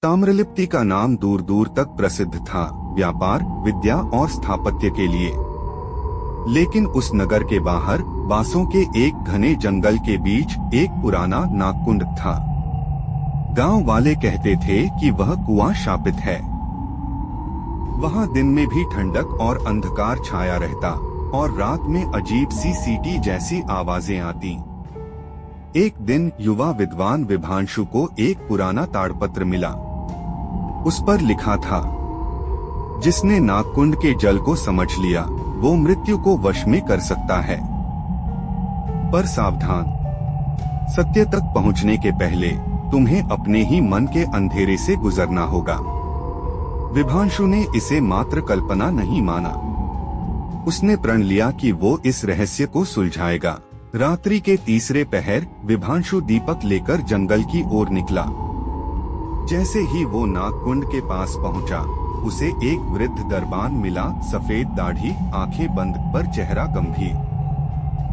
ताम्रलिप्ति का नाम दूर दूर तक प्रसिद्ध था, व्यापार, विद्या और स्थापत्य के लिए। लेकिन उस नगर के बाहर बांसों के एक घने जंगल के बीच एक पुराना नागकुंड था। गांव वाले कहते थे कि वह कुआं शापित है। वहां दिन में भी ठंडक और अंधकार छाया रहता और रात में अजीब सी सीटी जैसी आवाजें आती। एक दिन युवा विद्वान विभांशु को एक पुराना ताड़पत्र मिला। उस पर लिखा था, जिसने नागकुंड के जल को समझ लिया वो मृत्यु को वश में कर सकता है। पर सावधान, सत्य तक पहुंचने के पहले तुम्हें अपने ही मन के अंधेरे से गुजरना होगा। विभांशु ने इसे मात्र कल्पना नहीं माना। उसने प्रण लिया कि वो इस रहस्य को सुलझाएगा। रात्रि के तीसरे पहर विभांशु दीपक लेकर जंगल की ओर निकला। जैसे ही वो नागकुंड के पास पहुंचा, उसे एक वृद्ध दरबान मिला, सफेद दाढ़ी, आंखें बंद, पर चेहरा गंभीर।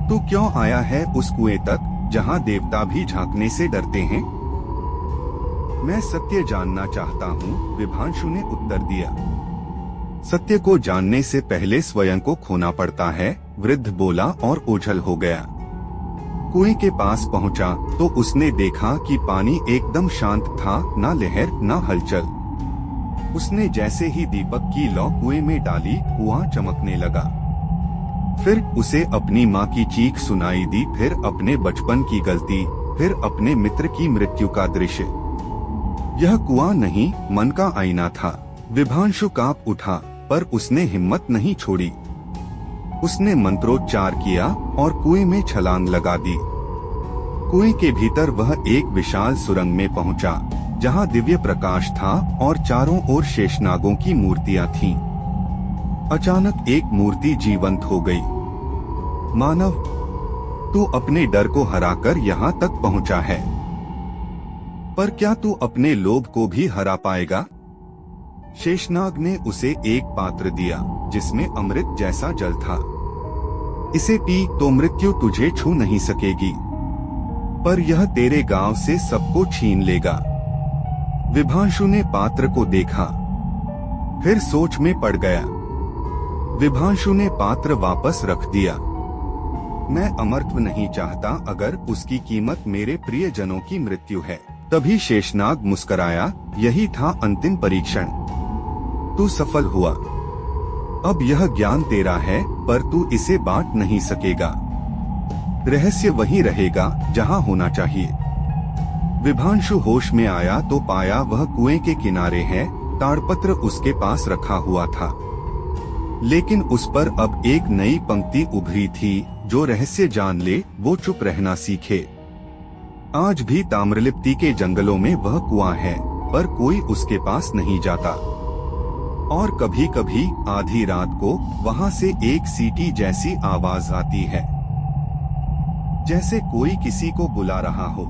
तू क्यों आया है उस कुएं तक जहां देवता भी झांकने से डरते हैं? मैं सत्य जानना चाहता हूँ, विभांशु ने उत्तर दिया। सत्य को जानने से पहले स्वयं को खोना पड़ता है, वृद्ध बोला और ओझल हो गया। कुएं के पास पहुंचा तो उसने देखा कि पानी एकदम शांत था, ना लहर ना हलचल। उसने जैसे ही दीपक की लौ कुएं में डाली, कुआं चमकने लगा। फिर उसे अपनी माँ की चीख सुनाई दी, फिर अपने बचपन की गलती, फिर अपने मित्र की मृत्यु का दृश्य। यह कुआं नहीं, मन का आईना था। विभांशु कांप उठा, पर उसने हिम्मत नहीं छोड़ी। उसने मंत्रोच्चार किया और कुएं में छलांग लगा दी। कुएं के भीतर वह एक विशाल सुरंग में पहुंचा, जहां दिव्य प्रकाश था और चारों ओर शेषनागों की मूर्तियां थीं। अचानक एक मूर्ति जीवंत हो गई। मानव, तू अपने डर को हराकर यहाँ तक पहुंचा है, पर क्या तू अपने लोभ को भी हरा पाएगा? शेषनाग ने उसे एक पात्र दिया जिसमें अमृत जैसा जल था। इसे पी तो मृत्यु तुझे छू नहीं सकेगी, पर यह तेरे गांव से सबको छीन लेगा। विभांशु ने पात्र को देखा, फिर सोच में पड़ गया। विभांशु ने पात्र वापस रख दिया। मैं अमरत्व नहीं चाहता अगर उसकी कीमत मेरे प्रियजनों की मृत्यु है। तभी शेषनाग मुस्कराया, यही था अंतिम परीक्षण। तू सफल हुआ। अब यह ज्ञान तेरा है, पर तू इसे बांट नहीं सकेगा। रहस्य वही रहेगा जहां होना चाहिए। विभांशु होश में आया तो पाया वह कुएं के किनारे है। ताड़पत्र उसके पास रखा हुआ था, लेकिन उस पर अब एक नई पंक्ति उभरी थी, जो रहस्य जान ले वो चुप रहना सीखे। आज भी ताम्रलिप्ति के जंगलों में वह कुआं है, पर कोई उसके पास नहीं जाता। और कभी कभी आधी रात को वहां से एक सीटी जैसी आवाज आती है, जैसे कोई किसी को बुला रहा हो।